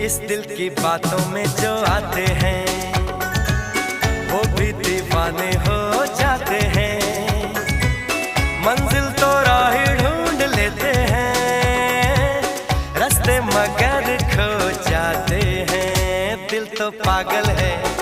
इस दिल की बातों में जो आते हैं वो भी दीवाने हो जाते हैं। मंजिल तो राह ढूंढ लेते हैं, रास्ते मगर खो जाते हैं। दिल तो पागल है